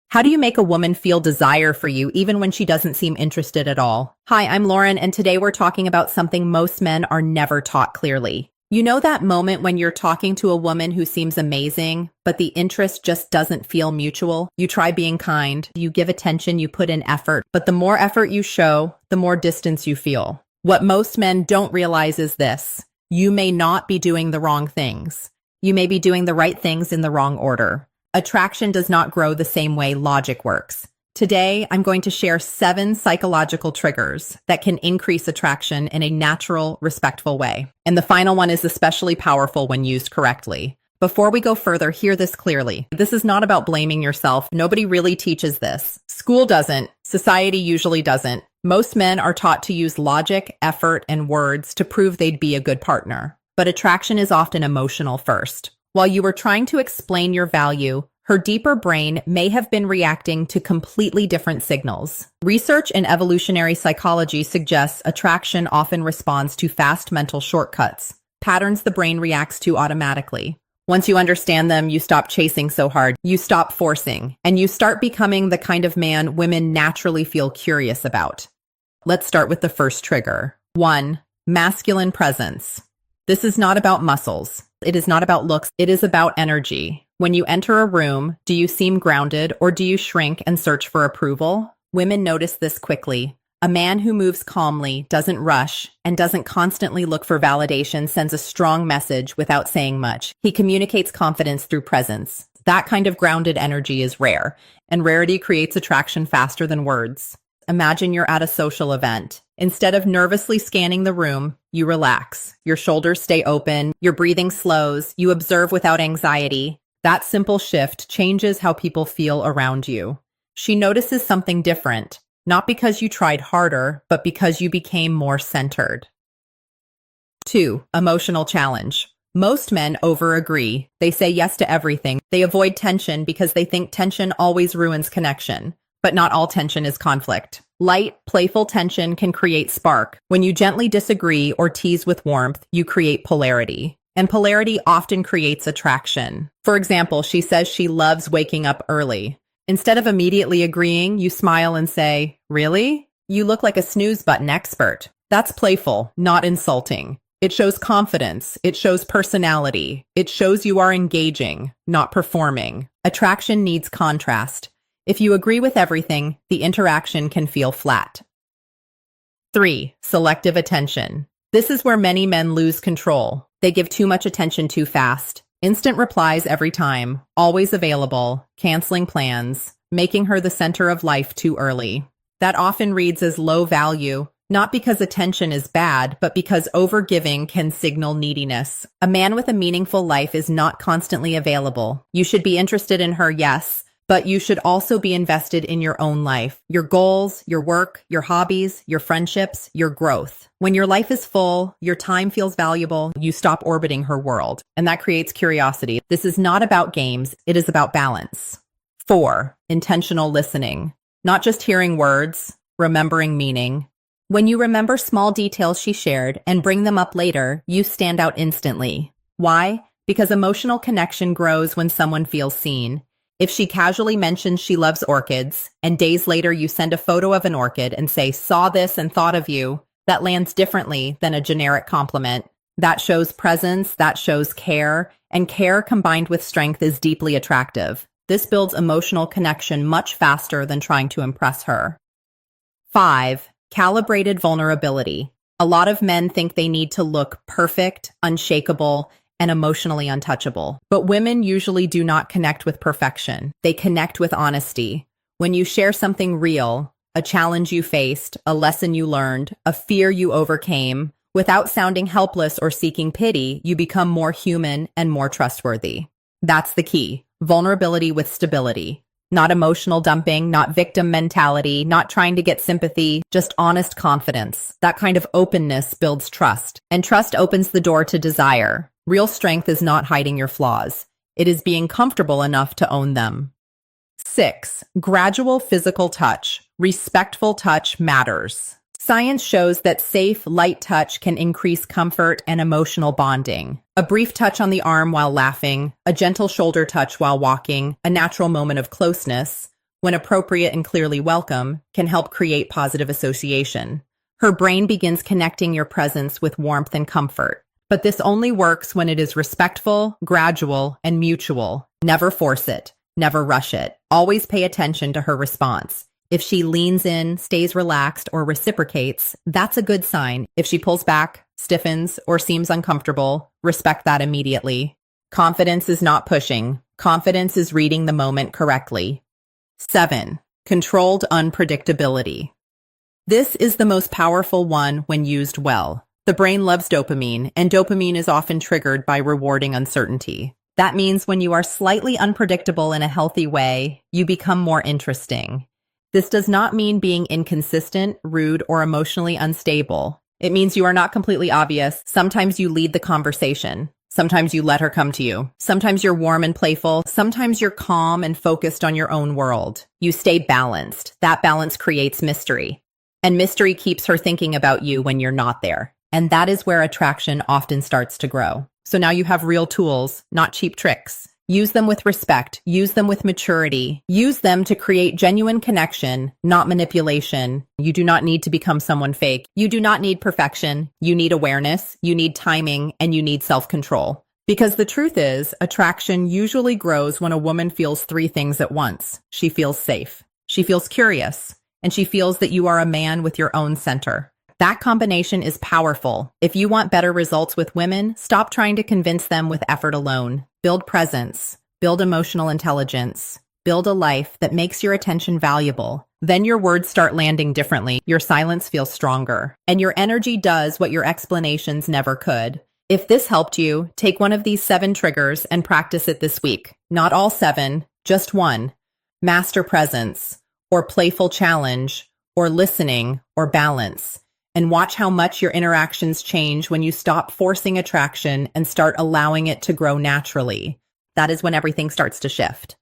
How do you make a woman feel desire for you even when she doesn't seem interested at all? Hi, I'm Lauren, and today we're talking about something most men are never taught clearly. You know that moment when you're talking to a woman who seems amazing, but the interest just doesn't feel mutual? You try being kind, you give attention, you put in effort, but the more effort you show, the more distance you feel. What most men don't realize is this: you may not be doing the wrong things. You may be doing the right things in the wrong order. Attraction does not grow the same way logic works. Today, I'm going to share 7 psychological triggers that can increase attraction in a natural, respectful way. And the final one is especially powerful when used correctly. Before we go further, hear this clearly. This is not about blaming yourself. Nobody really teaches this. School doesn't. Society usually doesn't. Most men are taught to use logic, effort, and words to prove they'd be a good partner. But attraction is often emotional first. While you were trying to explain your value, her deeper brain may have been reacting to completely different signals. Research in evolutionary psychology suggests attraction often responds to fast mental shortcuts, patterns the brain reacts to automatically. Once you understand them, you stop chasing so hard, you stop forcing, and you start becoming the kind of man women naturally feel curious about. Let's start with the first trigger. 1. Masculine presence. This is not about muscles. It is not about looks. It is about energy. When you enter a room, do you seem grounded or do you shrink and search for approval? Women notice this quickly. A man who moves calmly, doesn't rush, and doesn't constantly look for validation sends a strong message without saying much. He communicates confidence through presence. That kind of grounded energy is rare, and rarity creates attraction faster than words. Imagine you're at a social event. Instead of nervously scanning the room, you relax. Your shoulders stay open, your breathing slows, you observe without anxiety. That simple shift changes how people feel around you. She notices something different, not because you tried harder, but because you became more centered. 2. Emotional challenge. Most men over-agree. They say yes to everything. They avoid tension because they think tension always ruins connection. But not all tension is conflict. Light, playful tension can create spark. When you gently disagree or tease with warmth, you create polarity. And polarity often creates attraction. For example, she says she loves waking up early. Instead of immediately agreeing, you smile and say, "Really? You look like a snooze button expert." That's playful, not insulting. It shows confidence. It shows personality. It shows you are engaging, not performing. Attraction needs contrast. If you agree with everything, the interaction can feel flat. 3. Selective attention. This is where many men lose control. They give too much attention too fast. Instant replies every time, always available, canceling plans, making her the center of life too early. That often reads as low value, not because attention is bad, but because overgiving can signal neediness. A man with a meaningful life is not constantly available. You should be interested in her, yes, but you should also be invested in your own life, your goals, your work, your hobbies, your friendships, your growth. When your life is full, your time feels valuable, you stop orbiting her world, and that creates curiosity. This is not about games, it is about balance. 4. Intentional listening. Not just hearing words, remembering meaning. When you remember small details she shared and bring them up later, you stand out instantly. Why? Because emotional connection grows when someone feels seen. If she casually mentions she loves orchids, and days later you send a photo of an orchid and say, "Saw this and thought of you," that lands differently than a generic compliment. That shows presence, that shows care, and care combined with strength is deeply attractive. This builds emotional connection much faster than trying to impress her. 5. Calibrated vulnerability. A lot of men think they need to look perfect, unshakable, and emotionally untouchable. But women usually do not connect with perfection. They connect with honesty. When you share something real, a challenge you faced, a lesson you learned, a fear you overcame, without sounding helpless or seeking pity, you become more human and more trustworthy. That's the key. Vulnerability with stability. Not emotional dumping, not victim mentality, not trying to get sympathy, just honest confidence. That kind of openness builds trust, and trust opens the door to desire. Real strength is not hiding your flaws. It is being comfortable enough to own them. 6. Gradual physical touch. Respectful touch matters. Science shows that safe, light touch can increase comfort and emotional bonding. A brief touch on the arm while laughing, a gentle shoulder touch while walking, a natural moment of closeness. when appropriate and clearly welcome, can help create positive association. Her brain begins connecting your presence with warmth and comfort. But this only works when it is respectful, gradual, and mutual. Never force it. Never rush it. Always pay attention to her response. If she leans in, stays relaxed, or reciprocates, that's a good sign. If she pulls back, stiffens, or seems uncomfortable, respect that immediately. Confidence is not pushing. Confidence is reading the moment correctly. 7. Controlled unpredictability. This is the most powerful one when used well. The brain loves dopamine, and dopamine is often triggered by rewarding uncertainty. That means when you are slightly unpredictable in a healthy way, you become more interesting. This does not mean being inconsistent, rude, or emotionally unstable. It means you are not completely obvious. Sometimes you lead the conversation. Sometimes you let her come to you. Sometimes you're warm and playful. Sometimes you're calm and focused on your own world. You stay balanced. That balance creates mystery. And mystery keeps her thinking about you when you're not there. And that is where attraction often starts to grow. So now you have real tools, not cheap tricks. Use them with respect. Use them with maturity. Use them to create genuine connection, not manipulation. You do not need to become someone fake. You do not need perfection. You need awareness, you need timing, and you need self-control. Because the truth is, attraction usually grows when a woman feels 3 things at once. She feels safe, she feels curious, and she feels that you are a man with your own center. That combination is powerful. If you want better results with women, stop trying to convince them with effort alone. Build presence, build emotional intelligence, build a life that makes your attention valuable. Then your words start landing differently, your silence feels stronger, and your energy does what your explanations never could. If this helped you, take one of these 7 triggers and practice it this week. Not all 7, just one. Master presence, or playful challenge, or listening, or balance. And watch how much your interactions change when you stop forcing attraction and start allowing it to grow naturally. That is when everything starts to shift.